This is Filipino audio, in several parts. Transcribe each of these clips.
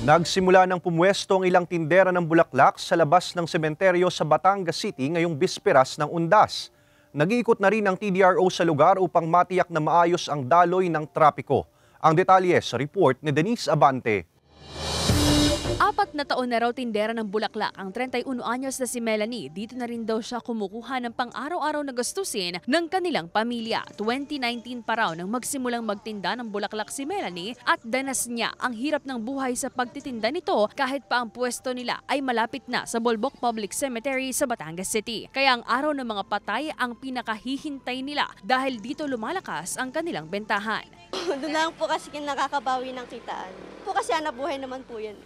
Nagsimula ng pumwesto ang ilang tindera ng bulaklak sa labas ng sementeryo sa Batangas City ngayong bisperas ng Undas. Nag-iikot na rin ang TDRO sa lugar upang matiyak na maayos ang daloy ng trapiko. Ang detalye sa report ni Denise Abante. 4 na taon na raw tindera ng bulaklak ang 31 anyos na si Melanie. Dito na rin daw siya kumukuha ng pang-araw-araw na gastusin ng kanilang pamilya. 2019 pa raw nang magsimulang magtinda ng bulaklak si Melanie at danas niya ang hirap ng buhay sa pagtitinda nito kahit pa ang pwesto nila ay malapit na sa Bolbok Public Cemetery sa Batangas City. Kaya ang araw ng mga patay ang pinakahihintay nila dahil dito lumalakas ang kanilang bentahan. Doon lang po kasi nakakabawi ng kitaan. Po kasi hanap buhay naman po yan.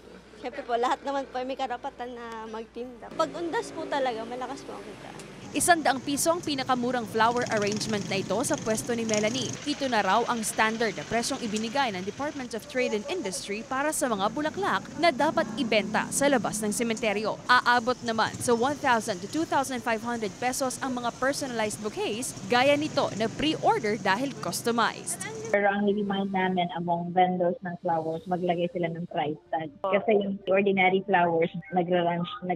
Siyempre po, lahat naman po may karapatan na magtinda. Pag undas po talaga, malakas po ang kitaan. 100 piso ang pinakamurang flower arrangement na ito sa pwesto ni Melanie. Ito na raw ang standard na presyong ibinigay ng Department of Trade and Industry para sa mga bulaklak na dapat ibenta sa labas ng sementeryo. Aabot naman sa 1,000 to 2,500 pesos ang mga personalized bouquets gaya nito na pre-order dahil customized. Pero ang niliman namin among vendors ng flowers, maglagay sila ng price tag. Kasi yung ordinary flowers, nag-range na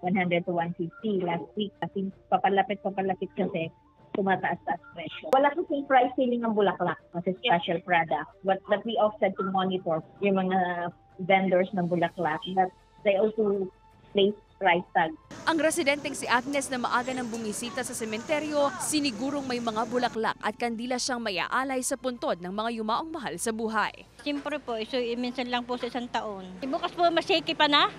100 to 150 last week. Kasi papalapit kasi tumataas-taas presyo. Wala kasing price ceiling ng bulaklak kasi special product. But we often to monitor yung mga vendors ng bulaklak that they also place price tag. Ang residenteng si Agnes na maaga nang bumisita sa sementeryo, sinigurong may mga bulaklak at kandila siyang maiaalay sa puntod ng mga yumaong mahal sa buhay. Siyempre po, minsan lang po sa isang taon. Bukas po masiki pa na,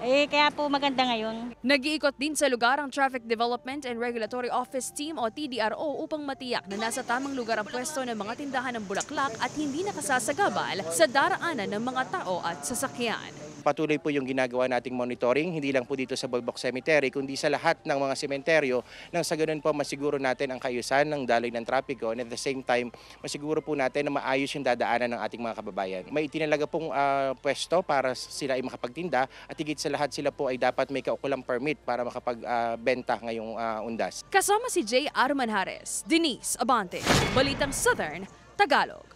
kaya po maganda ngayon. Nag-iikot din sa lugar ang Traffic Development and Regulatory Office Team o TDRO upang matiyak na nasa tamang lugar ang pwesto ng mga tindahan ng bulaklak at hindi nakasasagabal sa daraanan ng mga tao at sasakyan. Patuloy po yung ginagawa nating monitoring, hindi lang po dito sa Bolbok Cemetery, kundi sa lahat ng mga sementeryo nang sa ganun po masiguro natin ang kaayusan ng daloy ng trapiko and at the same time masiguro po natin na maayos yung dadaanan ng ating mga kababayan. May itinalaga pong pwesto para sila ay makapagtinda at higit sa lahat sila po ay dapat may kaukulang permit para makapagbenta ngayong undas. Kasama si J. Arman Hares, Denise Abante, Balitang Southern, Tagalog.